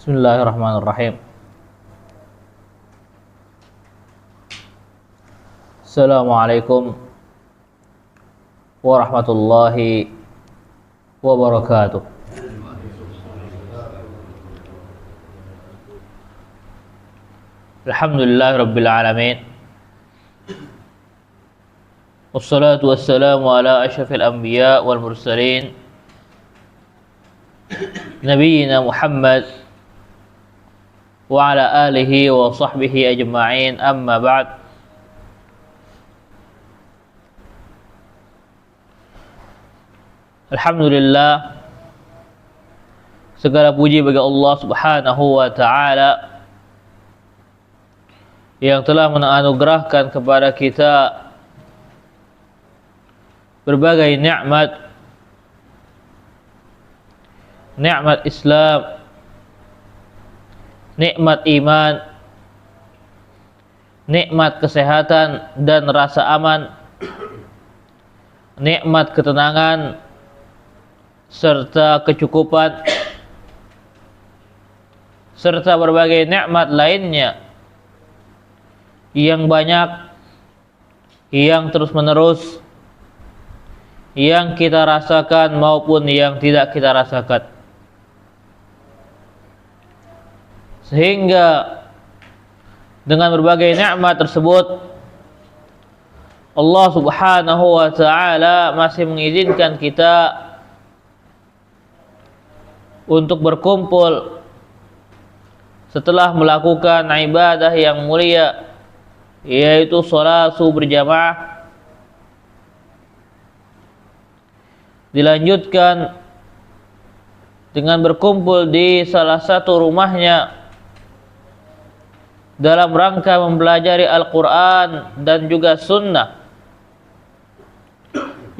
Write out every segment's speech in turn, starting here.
Bismillahirrahmanirrahim. Assalamualaikum warahmatullahi wabarakatuh. Alhamdulillahirabbil alamin. Wassalatu wassalamu ala asyrafil anbiya wal mursalin Nabiyyina Muhammad wa ala alihi wa sahbihi ajma'in, amma ba'd. Alhamdulillah, segala puji bagi Allah Subhanahu wa ta'ala yang telah menganugerahkan kepada kita berbagai nikmat Islam, nikmat iman, nikmat kesehatan dan rasa aman, nikmat ketenangan serta kecukupan, serta berbagai nikmat lainnya yang banyak, yang terus-menerus, yang kita rasakan maupun yang tidak kita rasakan. Sehingga dengan berbagai nikmat tersebut Allah Subhanahu wa ta'ala masih mengizinkan kita untuk berkumpul setelah melakukan ibadah yang mulia, yaitu salat subuh berjamaah, dilanjutkan dengan berkumpul di salah satu rumahnya dalam rangka mempelajari Al-Quran dan juga Sunnah,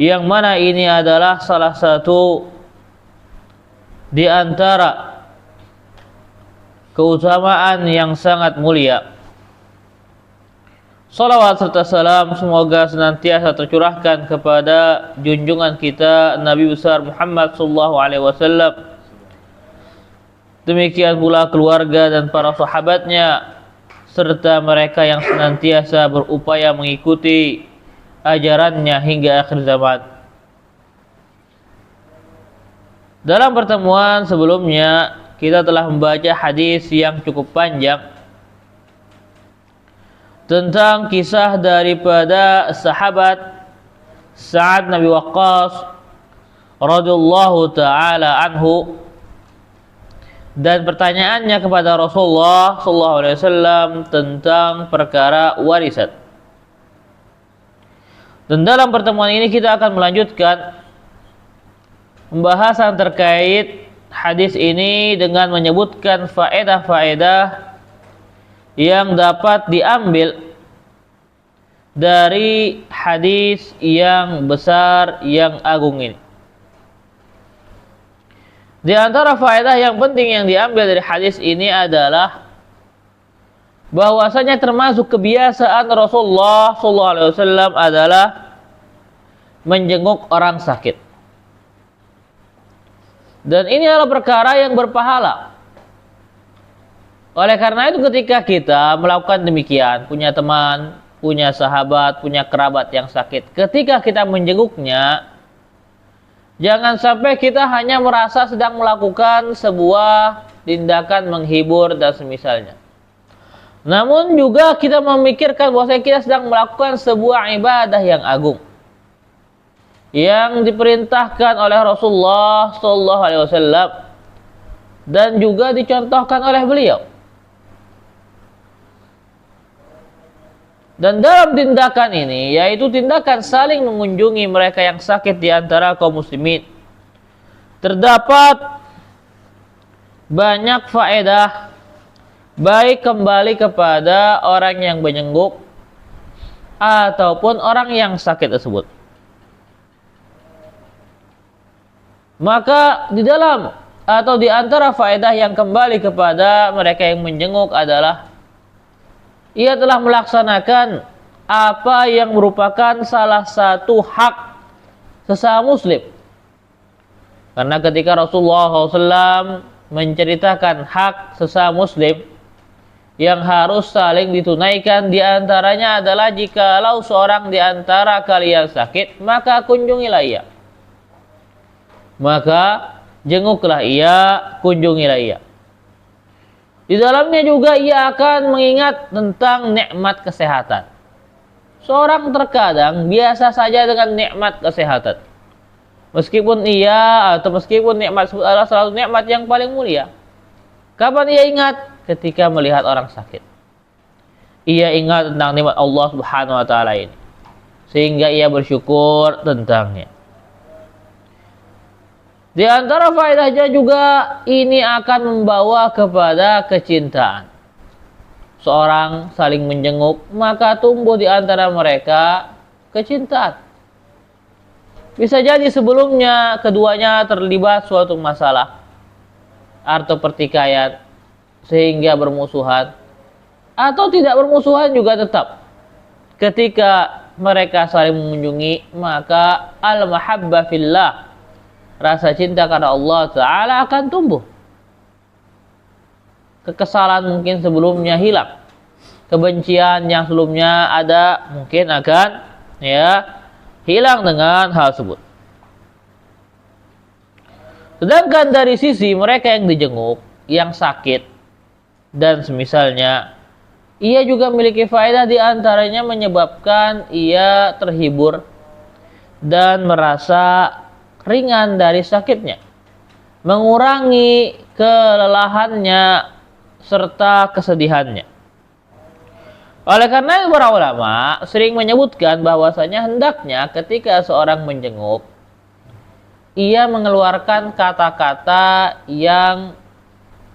yang mana ini adalah salah satu di antara keutamaan yang sangat mulia. Salawat serta salam semoga senantiasa tercurahkan kepada junjungan kita Nabi besar Muhammad sallallahu alaihi wasallam, demikian pula keluarga dan para sahabatnya, serta mereka yang senantiasa berupaya mengikuti ajarannya hingga akhir zaman. Dalam pertemuan sebelumnya kita telah membaca hadis yang cukup panjang tentang kisah daripada sahabat Sa'ad bin Abi Waqqas radhiyallahu taala anhu, dan pertanyaannya kepada Rasulullah sallallahu alaihi wasallam tentang perkara warisan. Dan dalam pertemuan ini kita akan melanjutkan pembahasan terkait hadis ini dengan menyebutkan faedah-faedah yang dapat diambil dari hadis yang besar, yang agung ini. Di antara faedah yang penting yang diambil dari hadis ini adalah bahwasanya termasuk kebiasaan Rasulullah SAW adalah menjenguk orang sakit. Dan ini adalah perkara yang berpahala. Oleh karena itu ketika kita melakukan demikian, punya teman, punya sahabat, punya kerabat yang sakit, ketika kita menjenguknya, jangan sampai kita hanya merasa sedang melakukan sebuah tindakan menghibur dan semisalnya. Namun juga kita memikirkan bahwa kita sedang melakukan sebuah ibadah yang agung, yang diperintahkan oleh Rasulullah SAW dan juga dicontohkan oleh beliau. Dan dalam tindakan ini, yaitu tindakan saling mengunjungi mereka yang sakit di antara kaum muslimin, terdapat banyak faedah, baik kembali kepada orang yang menjenguk ataupun orang yang sakit tersebut. Maka di dalam atau di antara faedah yang kembali kepada mereka yang menjenguk adalah ia telah melaksanakan apa yang merupakan salah satu hak sesama muslim. Karena ketika Rasulullah SAW menceritakan hak sesama muslim yang harus saling ditunaikan. Di antaranya adalah jikalau seorang di antara kalian sakit, maka kunjungilah ia. Maka jenguklah ia, kunjungilah ia. Di dalamnya juga ia akan mengingat tentang nikmat kesehatan. Seorang terkadang biasa saja dengan nikmat kesehatan. Meskipun nikmat adalah selalu nikmat yang paling mulia. Kapan ia ingat? Ketika melihat orang sakit. Ia ingat tentang nikmat Allah Subhanahu wa taala ini. Sehingga ia bersyukur tentangnya. Di antara faedahnya juga ini akan membawa kepada kecintaan. Seorang saling menjenguk, maka tumbuh di antara mereka kecintaan. Bisa jadi sebelumnya keduanya terlibat suatu masalah atau pertikaian sehingga bermusuhan, atau tidak bermusuhan juga tetap. Ketika mereka saling mengunjungi, maka al-mahabbah fillah, rasa cinta karena Allah Ta'ala akan tumbuh. Kekesalan mungkin sebelumnya hilang. Kebencian yang sebelumnya ada mungkin akan hilang dengan hal tersebut. Sedangkan dari sisi mereka yang dijenguk, yang sakit, dan semisalnya, ia juga memiliki faedah, di antaranya menyebabkan ia terhibur dan merasa ringan dari sakitnya, mengurangi kelelahannya serta kesedihannya. Oleh karena itu, para ulama sering menyebutkan bahwasanya hendaknya ketika seorang menjenguk, ia mengeluarkan kata-kata yang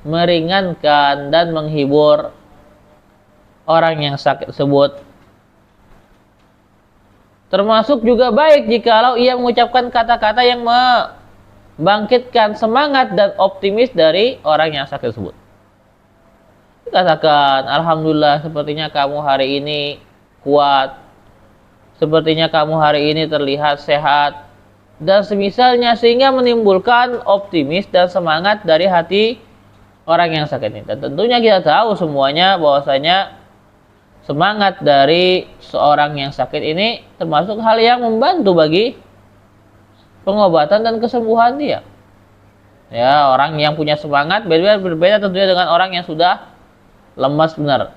meringankan dan menghibur orang yang sakit tersebut. Termasuk juga baik jikalau ia mengucapkan kata-kata yang membangkitkan semangat dan optimis dari orang yang sakit tersebut. Katakan, alhamdulillah, sepertinya kamu hari ini kuat, sepertinya kamu hari ini terlihat sehat, dan semisalnya, sehingga menimbulkan optimis dan semangat dari hati orang yang sakit ini. Dan tentunya kita tahu semuanya bahwasanya semangat dari seorang yang sakit ini termasuk hal yang membantu bagi pengobatan dan kesembuhan dia. Ya, orang yang punya semangat berbeda tentunya dengan orang yang sudah lemas benar.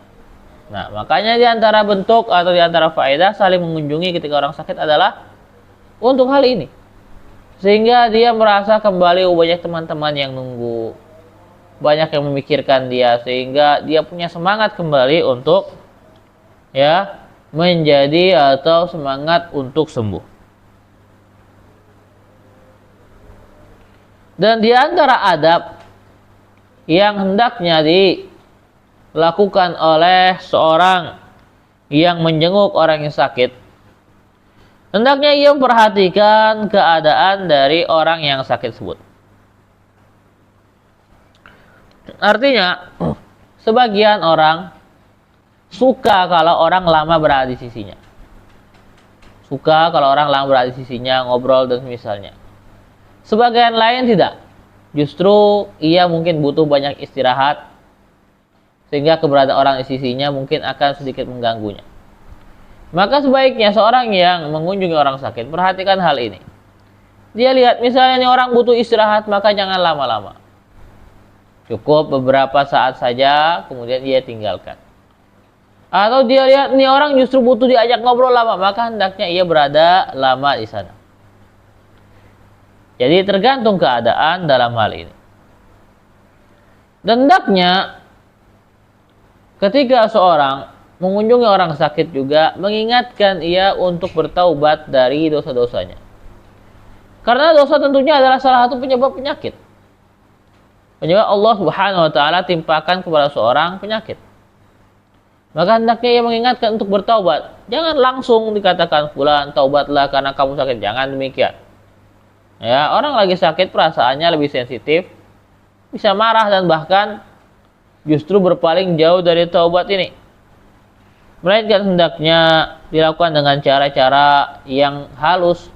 Nah, makanya di antara bentuk atau di antara faedah saling mengunjungi ketika orang sakit adalah untuk hal ini. Sehingga dia merasa kembali banyak teman-teman yang nunggu, banyak yang memikirkan dia, sehingga dia punya semangat kembali untuk menjadi atau semangat untuk sembuh. Dan di antara adab yang hendaknya dilakukan oleh seorang yang menjenguk orang yang sakit, hendaknya ia memperhatikan keadaan dari orang yang sakit tersebut. Artinya, sebagian orang suka kalau orang lama berada di sisinya. Suka kalau orang lama berada di sisinya, ngobrol dan misalnya. Sebagian lain tidak. Justru ia mungkin butuh banyak istirahat, sehingga keberadaan orang di sisinya mungkin akan sedikit mengganggunya. Maka sebaiknya seorang yang mengunjungi orang sakit, perhatikan hal ini. Dia lihat misalnya ini orang butuh istirahat, maka jangan lama-lama. Cukup beberapa saat saja, kemudian dia tinggalkan. Atau dia lihat ini orang justru butuh diajak ngobrol lama, maka hendaknya ia berada lama di sana. Jadi tergantung keadaan dalam hal ini. Dan hendaknya ketika seorang mengunjungi orang sakit juga mengingatkan ia untuk bertaubat dari dosa-dosanya. Karena dosa tentunya adalah salah satu penyebab penyakit. Penyebab Allah Subhanahu wa taala timpakan kepada seorang penyakit. Maka hendaknya ia mengingatkan untuk bertaubat. Jangan langsung dikatakan fulan taubatlah karena kamu sakit. Jangan demikian. Ya, orang lagi sakit perasaannya lebih sensitif, bisa marah dan bahkan justru berpaling jauh dari taubat ini. Melainkan hendaknya dilakukan dengan cara-cara yang halus,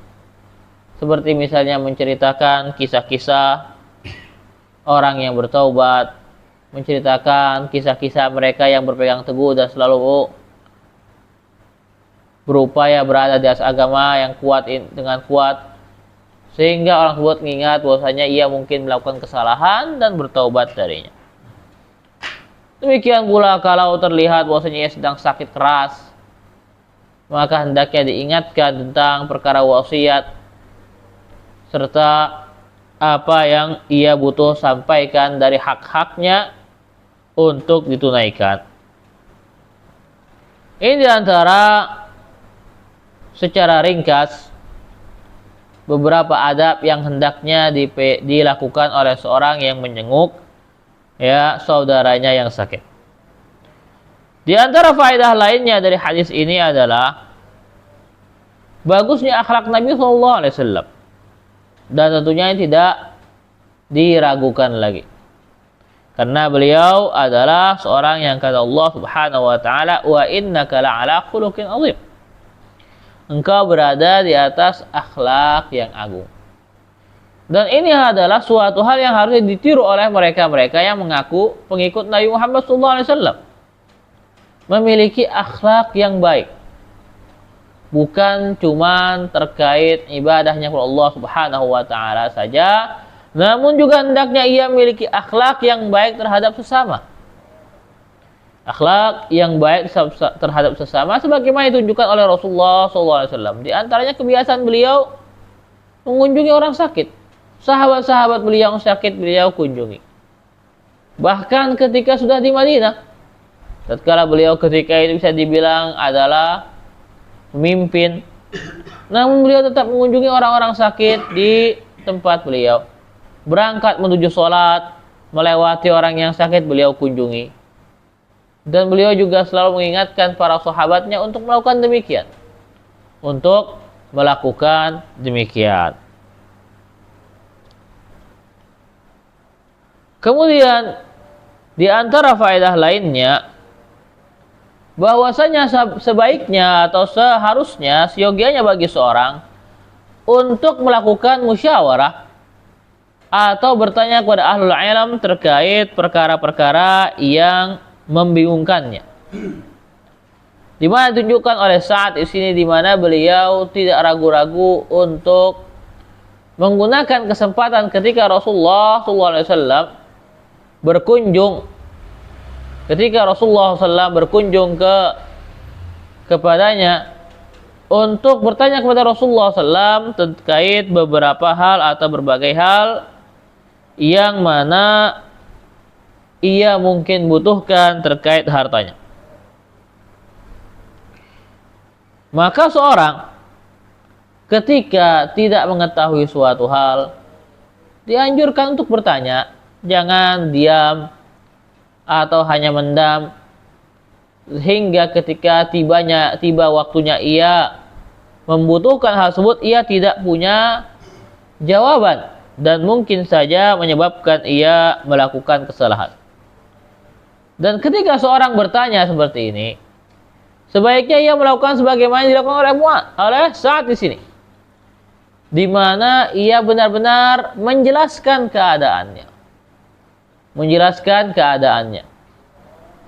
seperti misalnya menceritakan kisah-kisah orang yang bertaubat, menceritakan kisah-kisah mereka yang berpegang teguh dan selalu berupaya berada di atas agama yang kuat dengan kuat, sehingga orang tersebut mengingat bahwasanya ia mungkin melakukan kesalahan dan bertaubat darinya. Demikian pula kalau terlihat bahwasanya ia sedang sakit keras, maka hendaknya diingatkan tentang perkara wasiat serta apa yang ia butuh sampaikan dari hak-haknya untuk ditunaikan. Ini diantara secara ringkas beberapa adab yang hendaknya dilakukan oleh seorang yang menjenguk saudaranya yang sakit. Di antara faedah lainnya dari hadis ini adalah bagusnya akhlak Nabi SAW, dan tentunya ini tidak diragukan lagi, karena beliau adalah seorang yang kata Allah Subhanahu wa taala, wa innaka la'ala khuluqin 'azim. Engkau berada di atas akhlak yang agung. Dan ini adalah suatu hal yang harus ditiru oleh mereka-mereka yang mengaku pengikut Nabi Muhammad SAW. Memiliki akhlak yang baik. Bukan cuma terkait ibadahnya kepada Allah Subhanahu wa taala saja, namun juga hendaknya ia memiliki akhlak yang baik terhadap sesama. Akhlak yang baik terhadap sesama sebagaimana ditunjukkan oleh Rasulullah SAW. Di antaranya kebiasaan beliau mengunjungi orang sakit. Sahabat-sahabat beliau yang sakit beliau kunjungi. Bahkan ketika sudah di Madinah, tatkala beliau ketika itu bisa dibilang adalah pemimpin, namun beliau tetap mengunjungi orang-orang sakit di tempat beliau. Berangkat menuju sholat, melewati orang yang sakit beliau kunjungi. Dan beliau juga selalu mengingatkan para sahabatnya untuk melakukan demikian. Untuk melakukan demikian. Kemudian di antara faedah lainnya, bahwasanya sebaiknya atau seharusnya seyogianya bagi seorang untuk melakukan musyawarah atau bertanya kepada ahlul ilm terkait perkara-perkara yang membingungkannya. Di mana ditunjukkan oleh Sa'ad di sini, di mana beliau tidak ragu-ragu untuk menggunakan kesempatan ketika Rasulullah SAW berkunjung, kepadanya untuk bertanya kepada Rasulullah SAW terkait beberapa hal atau berbagai hal yang mana ia mungkin butuhkan terkait hartanya. Maka seorang ketika tidak mengetahui suatu hal dianjurkan untuk bertanya. Jangan diam atau hanya mendam hingga ketika tiba waktunya ia membutuhkan hal tersebut, ia tidak punya jawaban dan mungkin saja menyebabkan ia melakukan kesalahan. Dan ketika seorang bertanya seperti ini, sebaiknya ia melakukan sebagaimana dilakukan oleh Sa'ad di sini, di mana ia benar-benar menjelaskan keadaannya.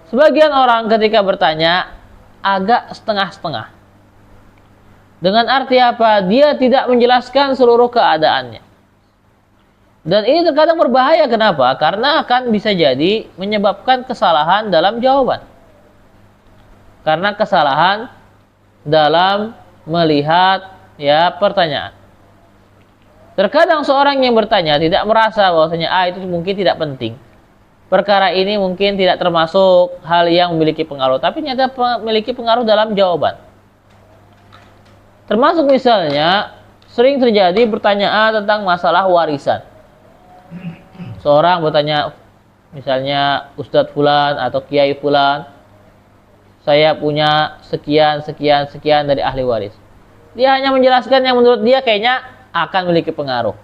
Sebagian orang ketika bertanya agak setengah-setengah. Dengan arti apa? Dia tidak menjelaskan seluruh keadaannya. Dan ini terkadang berbahaya. Kenapa? Karena akan bisa jadi menyebabkan kesalahan dalam jawaban. Karena kesalahan dalam melihat pertanyaan. Terkadang seorang yang bertanya tidak merasa bahwasanya itu mungkin tidak penting. Perkara ini mungkin tidak termasuk hal yang memiliki pengaruh, tapi ternyata memiliki pengaruh dalam jawaban. Termasuk misalnya sering terjadi pertanyaan tentang masalah warisan. Seorang bertanya misalnya, Ustadz Fulan atau Kiai Fulan, saya punya sekian dari ahli waris. Dia hanya menjelaskan yang menurut dia kayaknya akan memiliki pengaruh.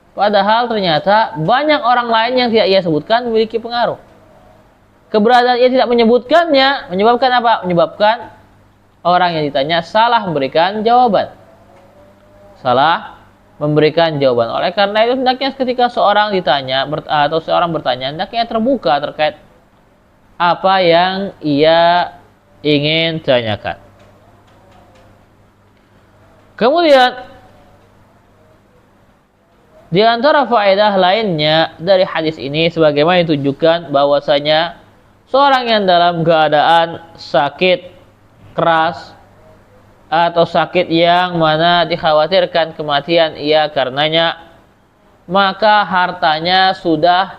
Padahal ternyata banyak orang lain yang tidak ia sebutkan memiliki pengaruh. Keberadaan ia tidak menyebutkannya menyebabkan apa? Menyebabkan orang yang ditanya salah memberikan jawaban. Salah memberikan jawaban. Oleh karena itu hendaknya ketika seorang ditanya atau seorang bertanya, hendaknya terbuka terkait apa yang ia ingin tanyakan. Kemudian di antara faedah lainnya dari hadis ini sebagaimana ditunjukkan bahwasanya seorang yang dalam keadaan sakit keras atau sakit yang mana dikhawatirkan kematian ia karenanya, maka hartanya sudah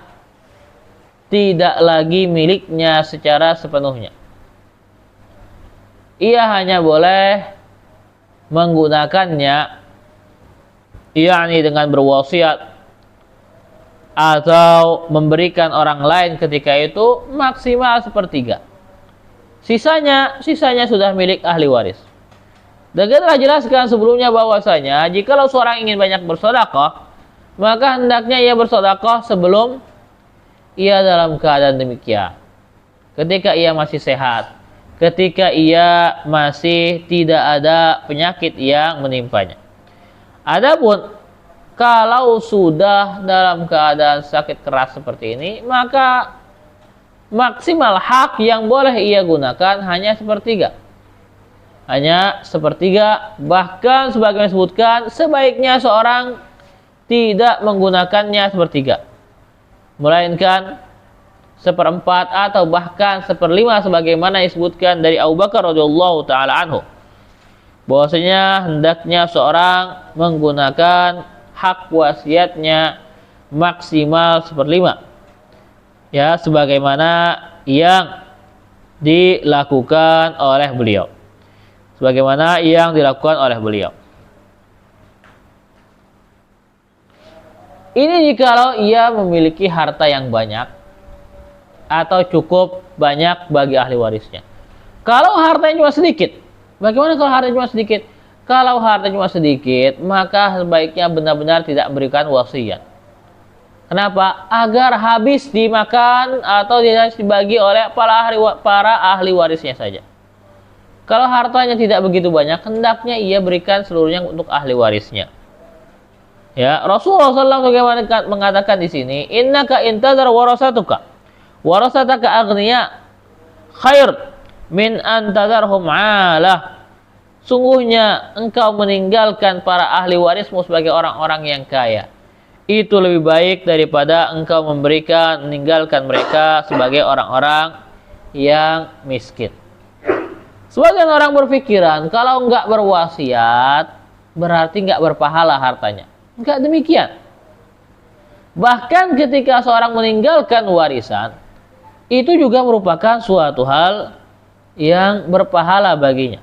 tidak lagi miliknya secara sepenuhnya. Ia hanya boleh menggunakannya, yakni dengan berwasiat atau memberikan orang lain ketika itu maksimal sepertiga. Sisanya sudah milik ahli waris. Dan kita telah jelaskan sebelumnya bahwasanya jikalau seorang ingin banyak bersedekah, maka hendaknya ia bersedekah sebelum ia dalam keadaan demikian. Ketika ia masih sehat, ketika ia masih tidak ada penyakit yang menimpanya. Adapun kalau sudah dalam keadaan sakit keras seperti ini, maka maksimal hak yang boleh ia gunakan hanya sepertiga. Hanya sepertiga, bahkan sebagaimana disebutkan, sebaiknya seorang tidak menggunakannya sepertiga, melainkan seperempat atau bahkan seperlima sebagaimana disebutkan dari Abu Bakar radhiyallahu taala anhu. Bahwasanya hendaknya seorang menggunakan hak wasiatnya maksimal seperlima. Ya, sebagaimana yang dilakukan oleh beliau. Sebagaimana yang dilakukan oleh beliau. Ini jikalau ia memiliki harta yang banyak atau cukup banyak bagi ahli warisnya. Kalau hartanya cuma sedikit, bagaimana kalau hartanya cuma sedikit? Kalau hartanya cuma sedikit, maka sebaiknya benar-benar tidak memberikan wasiat. Kenapa? Agar habis dimakan atau dibagi oleh para ahli warisnya saja. Kalau hartanya tidak begitu banyak, hendaknya ia berikan seluruhnya untuk ahli warisnya. Ya, Rasulullah SAW bagaimana mengatakan di sini, innaka intadar warasataka aghniya khair min antadarhum alah. Sungguhnya engkau meninggalkan para ahli warismu sebagai orang-orang yang kaya. Itu lebih baik daripada engkau meninggalkan mereka sebagai orang-orang yang miskin. Sebagian orang berpikiran kalau enggak berwasiat berarti enggak berpahala hartanya. Enggak demikian. Bahkan ketika seorang meninggalkan warisan, itu juga merupakan suatu hal yang berpahala baginya.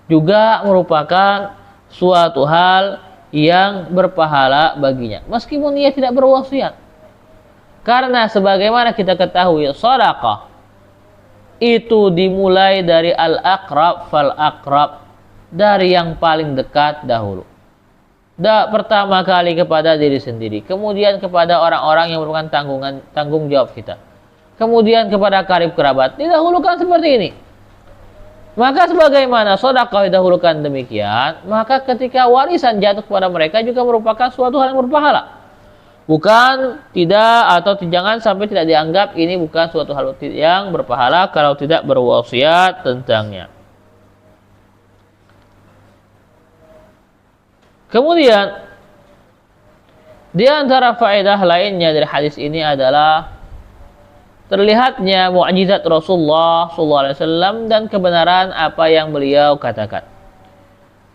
Juga merupakan suatu hal yang berpahala baginya. Meskipun ia tidak berwasiat. Karena sebagaimana kita ketahui, sedekah itu dimulai dari al-aqrab fal-aqrab, dari yang paling dekat dahulu. Pertama kali kepada diri sendiri, kemudian kepada orang-orang yang merupakan tanggung jawab kita, kemudian kepada karib kerabat. Didahulukan seperti ini. Maka sebagaimana sedekah didahulukan demikian, maka ketika warisan jatuh kepada mereka juga merupakan suatu hal yang berpahala. Bukan tidak atau jangan sampai tidak dianggap ini bukan suatu hal yang berpahala kalau tidak berwasiat tentangnya. Kemudian di antara faedah lainnya dari hadis ini adalah terlihatnya mukjizat Rasulullah SAW dan kebenaran apa yang beliau katakan.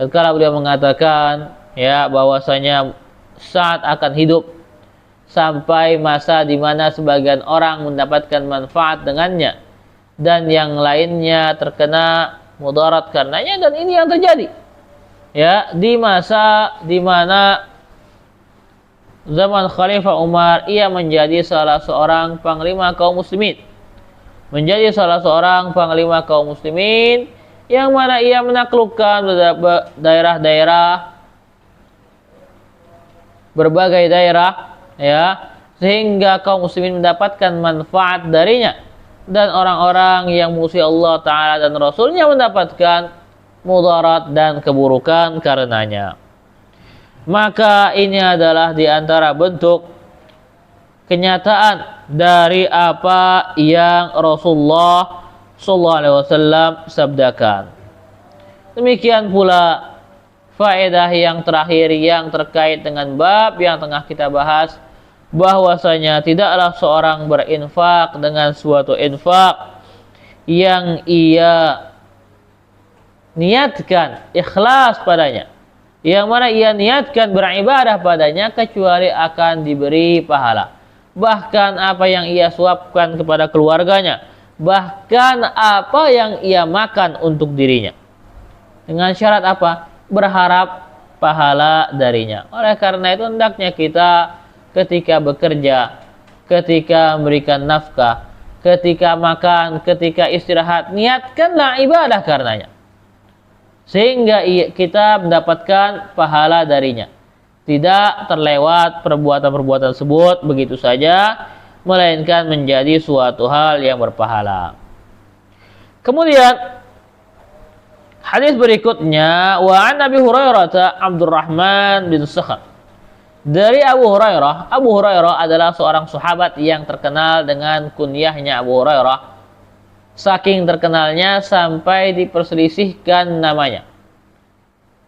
Ketika beliau mengatakan ya bahwasanya saat akan hidup sampai masa di mana sebagian orang mendapatkan manfaat dengannya dan yang lainnya terkena mudarat karenanya, dan ini yang terjadi. Ya, di masa di mana zaman Khalifah Umar, ia menjadi salah seorang panglima kaum muslimin. Menjadi salah seorang panglima kaum muslimin yang mana ia menaklukkan daerah-daerah, berbagai daerah, ya, sehingga kaum muslimin mendapatkan manfaat darinya, dan orang-orang yang musuh Allah Ta'ala dan Rasulnya mendapatkan mudarat dan keburukan karenanya. maka ini adalah di antara bentuk kenyataan dari apa yang Rasulullah SAW sabdakan. Demikian pula faedah yang terakhir yang terkait dengan bab yang tengah kita bahas, bahwasanya tidaklah seorang berinfak dengan suatu infak yang ia niatkan ikhlas padanya, yang mana ia niatkan beribadah padanya, kecuali akan diberi pahala. Bahkan apa yang ia suapkan kepada keluarganya, bahkan apa yang ia makan untuk dirinya, dengan syarat apa? Berharap pahala darinya. Oleh karena itu hendaknya kita ketika bekerja, ketika memberikan nafkah, ketika makan, ketika istirahat, niatkanlah ibadah karenanya, sehingga kita mendapatkan pahala darinya. Tidak terlewat perbuatan-perbuatan tersebut begitu saja, melainkan menjadi suatu hal yang berpahala. Kemudian hadis berikutnya, wa an Abi Hurairah Abdurrahman bin Sakhar. Dari Abu Hurairah adalah seorang sahabat yang terkenal dengan kunyahnya Abu Hurairah. Saking terkenalnya sampai diperselisihkan namanya.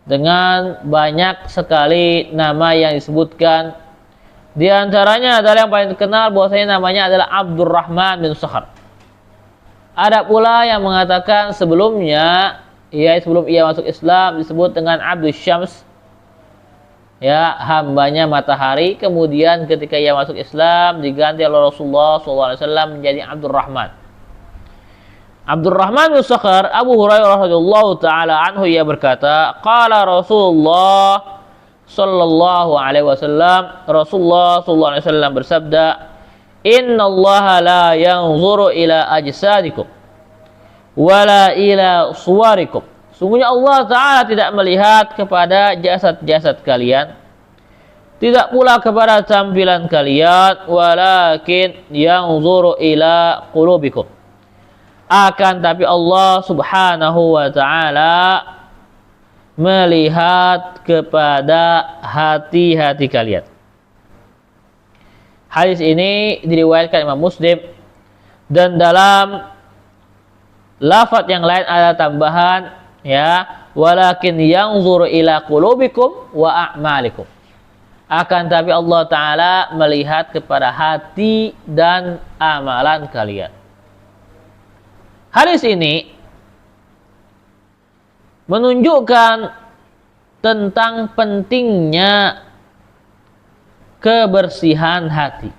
Dengan banyak sekali nama yang disebutkan. Di antaranya adalah yang paling terkenal bahwasanya namanya adalah Abdurrahman bin Sakhar. Ada pula yang mengatakan sebelumnya, sebelum ia masuk Islam disebut dengan Abdus Syams, hambanya matahari. Kemudian ketika ia masuk Islam diganti oleh Rasulullah SAW menjadi Abdurrahman. Abdurrahman bin Sakhar, Abu Hurairah radhiyallahu taala anhu, ia berkata, qala Rasulullah sallallahu alaihi wasallam, Rasulullah sallallahu alaihi wasallam bersabda, innallaha la yanzuru ila ajsadikum wala ila suwarikum. Sungguhnya Allah Ta'ala tidak melihat kepada jasad-jasad kalian, tidak pula kepada tampilan kalian, walakin yanzuru ila qulubikum. Akan tapi Allah Subhanahu wa Ta'ala melihat kepada hati-hati kalian. Hadis ini diriwayatkan Imam Muslim, dan dalam lafaz yang lain ada tambahan, walakin yanzuru ila qulubikum wa a'malikum. Akan tapi Allah Ta'ala melihat kepada hati dan amalan kalian. Hadis ini menunjukkan tentang pentingnya kebersihan hati.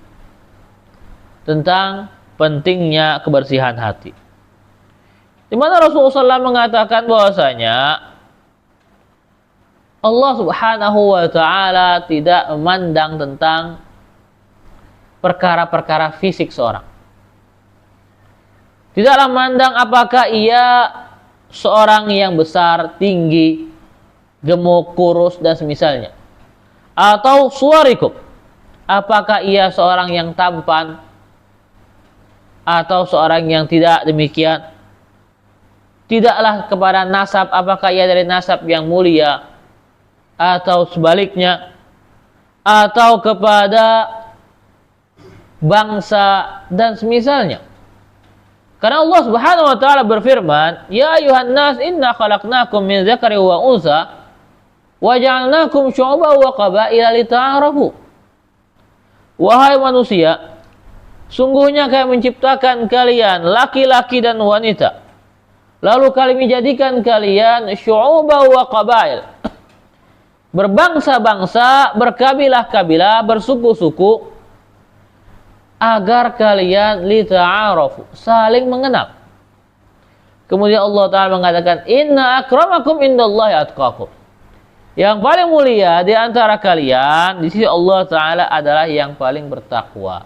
Tentang pentingnya kebersihan hati. Di mana Rasulullah SAW mengatakan bahwasanya Allah Subhanahu wa Ta'ala tidak memandang tentang perkara-perkara fisik seorang. Tidaklah memandang apakah ia seorang yang besar, tinggi, gemuk, kurus, dan semisalnya. Atau suwarikum, apakah ia seorang yang tampan, atau seorang yang tidak demikian. Tidaklah kepada nasab, apakah ia dari nasab yang mulia, atau sebaliknya, atau kepada bangsa, dan semisalnya. Karena Allah Subhanahu wa Ta'ala berfirman, ya ayuhan nas inna khalaqnakum min dzakari wa unsa wa ja'alnakum syu'uban wa qabaila lita'arafu. Wahai manusia, sungguhnya kami menciptakan kalian laki-laki dan wanita, lalu kami menjadikan kalian syu'uban wa qabail, berbangsa-bangsa, berkabilah-kabilah, bersuku-suku, agar kalian lita'arafu, saling mengenal. Kemudian Allah Ta'ala mengatakan, inna akramakum indallahi atqakum. Yang paling mulia di antara kalian di sisi Allah Ta'ala adalah yang paling bertakwa.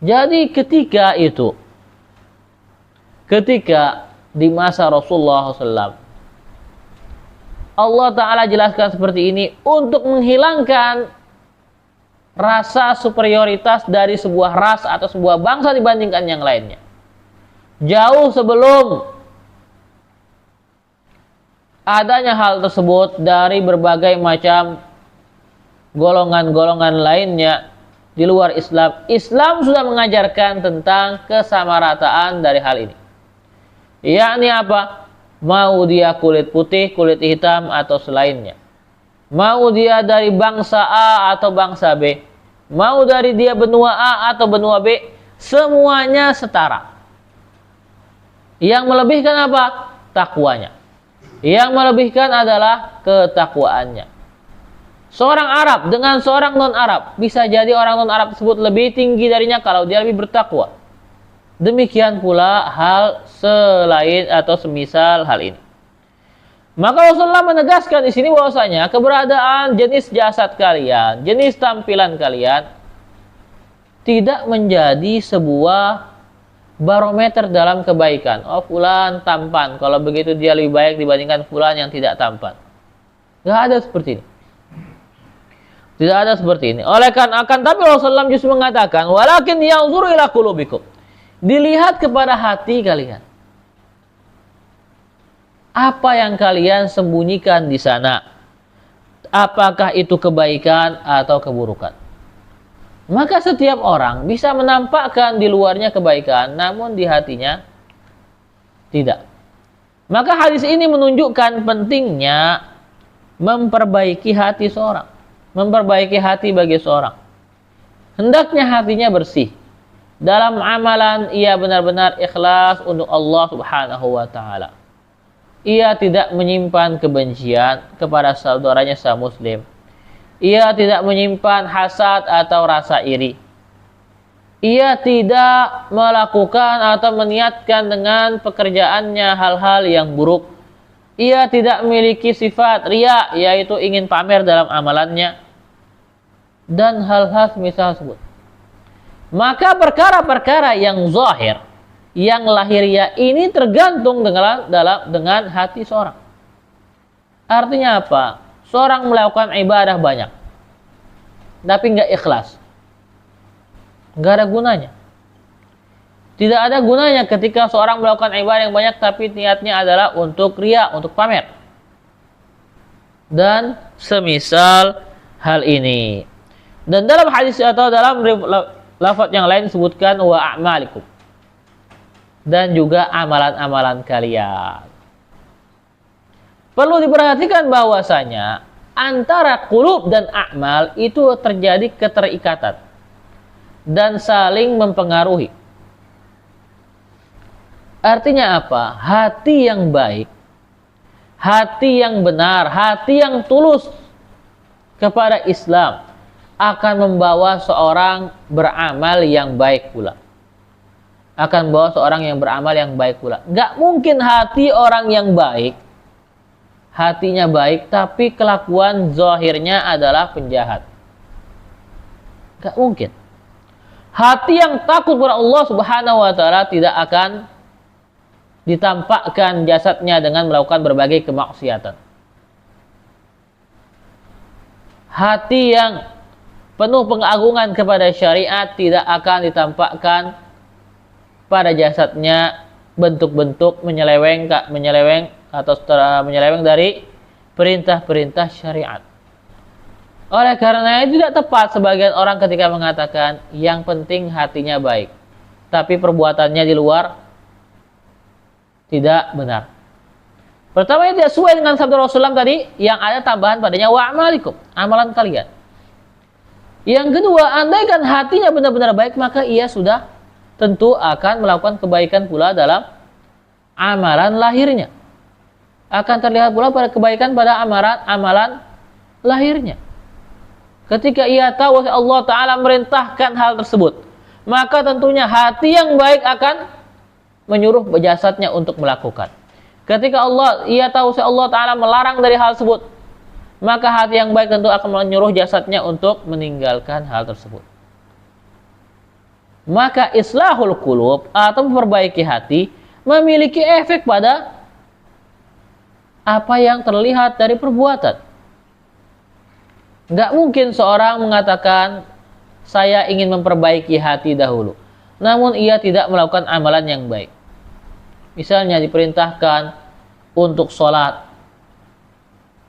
Jadi ketika di masa Rasulullah SAW, Allah Ta'ala jelaskan seperti ini untuk menghilangkan rasa superioritas dari sebuah ras atau sebuah bangsa dibandingkan yang lainnya. Jauh sebelum adanya hal tersebut dari berbagai macam golongan-golongan lainnya di luar Islam. Islam sudah mengajarkan tentang kesamarataan dari hal ini. Yakni apa? Mau dia kulit putih, kulit hitam, atau selainnya. Mau dia dari bangsa A atau bangsa B. Mau dari dia benua A atau benua B. Semuanya setara. Yang melebihkan apa? Takwanya. Yang melebihkan adalah ketakwaannya. Seorang Arab dengan seorang non-Arab, bisa jadi orang non-Arab tersebut lebih tinggi darinya kalau dia lebih bertakwa. Demikian pula hal selain atau semisal hal ini. Maka Rasulullah menegaskan di sini bahwasanya keberadaan jenis jasad kalian, jenis tampilan kalian tidak menjadi sebuah barometer dalam kebaikan. Oh, fulan tampan, kalau begitu dia lebih baik dibandingkan fulan yang tidak tampan. Tidak ada seperti ini. Tidak ada seperti ini. Oleh karena akan tapi Rasulullah justru mengatakan, walakin yanzuru ila qulubikum. Dilihat kepada hati kalian. Apa yang kalian sembunyikan di sana? Apakah itu kebaikan atau keburukan? Maka setiap orang bisa menampakkan di luarnya kebaikan, namun di hatinya tidak. Maka hadis ini menunjukkan pentingnya memperbaiki hati seorang. Memperbaiki hati bagi seorang. Hendaknya hatinya bersih. Dalam amalan ia benar-benar ikhlas untuk Allah Subhanahu wa taala. Ia tidak menyimpan kebencian kepada saudaranya muslim. Ia tidak menyimpan hasad atau rasa iri. Ia tidak melakukan atau meniatkan dengan pekerjaannya hal-hal yang buruk. Ia tidak memiliki sifat riya, yaitu ingin pamer dalam amalannya. Dan hal-hal semisal tersebut. Maka perkara-perkara yang zahir, yang lahiriah ini tergantung dengan hati seorang. Artinya apa? Seorang melakukan ibadah banyak, tapi nggak ikhlas, nggak ada gunanya. Tidak ada gunanya ketika seorang melakukan ibadah yang banyak, tapi niatnya adalah untuk riya, untuk pamer. Dan semisal hal ini. Dan dalam hadis atau dalam lafaz yang lain disebutkan wa a'malikum. Dan juga amalan-amalan kalian. Perlu diperhatikan bahwasanya antara qulub dan a'mal itu terjadi keterikatan dan saling mempengaruhi. Artinya apa? Hati yang baik, hati yang benar, hati yang tulus kepada Islam akan membawa seorang beramal yang baik pula. Akan membawa seorang yang beramal yang baik pula. Gak mungkin hati orang yang baik, hatinya baik, tapi kelakuan zahirnya adalah penjahat. Gak mungkin. Hati yang takut kepada Allah Subhanahu wa taala tidak akan ditampakkan jasadnya dengan melakukan berbagai kemaksiatan. Hati yang penuh pengagungan kepada syariat tidak akan ditampakkan pada jasadnya bentuk-bentuk menyeleweng dari perintah-perintah syariat. Oleh karena itu tidak tepat sebagian orang ketika mengatakan yang penting hatinya baik, tapi perbuatannya di luar tidak benar. Pertama, tidak sesuai dengan sabda Rasulullah tadi yang ada tambahan padanya wa amalikum, amalan kalian. Yang kedua, andaikan hatinya benar-benar baik, maka ia sudah tentu akan melakukan kebaikan pula dalam amalan lahirnya. Akan terlihat pula pada kebaikan pada amalan lahirnya. Ketika ia tahu Allah Ta'ala merintahkan hal tersebut, maka tentunya hati yang baik akan menyuruh jasadnya untuk melakukan. Ketika ia tahu Allah Ta'ala melarang dari hal tersebut, maka hati yang baik tentu akan menyuruh jasadnya untuk meninggalkan hal tersebut. Maka islahul qulub atau memperbaiki hati memiliki efek pada apa yang terlihat dari perbuatan. Nggak mungkin seorang mengatakan saya ingin memperbaiki hati dahulu, namun ia tidak melakukan amalan yang baik. Misalnya diperintahkan untuk sholat,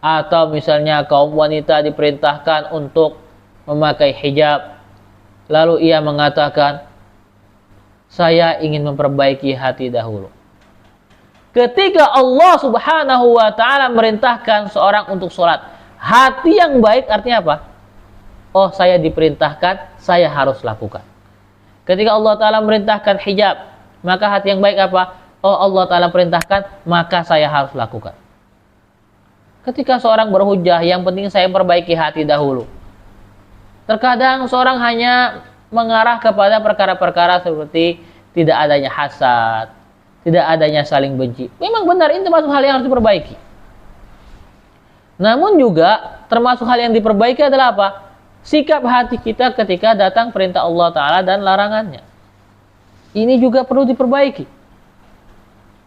Atau misalnya kaum wanita diperintahkan untuk memakai hijab, lalu ia mengatakan, saya ingin memperbaiki hati dahulu. Ketika Allah Subhanahu wa ta'ala merintahkan seorang untuk sholat, hati yang baik artinya apa? Oh, saya diperintahkan, saya harus lakukan. Ketika Allah Ta'ala merintahkan hijab, maka hati yang baik apa? Oh, Allah Ta'ala perintahkan, maka saya harus lakukan. Ketika seorang berhujah, yang penting saya perbaiki hati dahulu. Terkadang seorang hanya mengarah kepada perkara-perkara seperti tidak adanya hasad, tidak adanya saling benci. Memang benar, ini termasuk hal yang harus diperbaiki. Namun juga termasuk hal yang diperbaiki adalah apa? Sikap hati kita ketika datang perintah Allah Ta'ala dan larangannya. Ini juga perlu diperbaiki.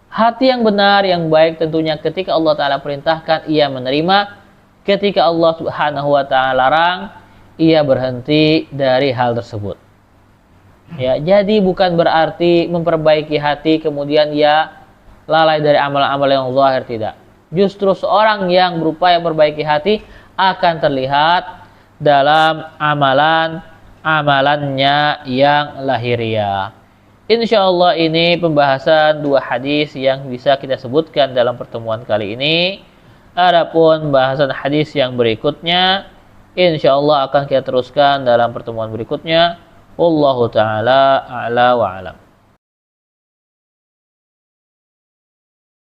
Hati yang benar, yang baik tentunya ketika Allah Ta'ala perintahkan, ia menerima. Ketika Allah Subhanahu wa Ta'ala larang, ia berhenti dari hal tersebut. Ya, jadi bukan berarti memperbaiki hati kemudian ia lalai dari amalan-amalan yang zahir, tidak. Justru seorang yang berupaya memperbaiki hati akan terlihat dalam amalannya yang lahiriah. Insyaallah ini pembahasan dua hadis yang bisa kita sebutkan dalam pertemuan kali ini. Adapun bahasan hadis yang berikutnya, insyaallah akan kita teruskan dalam pertemuan berikutnya. Wallahu ta'ala a'la wa alam.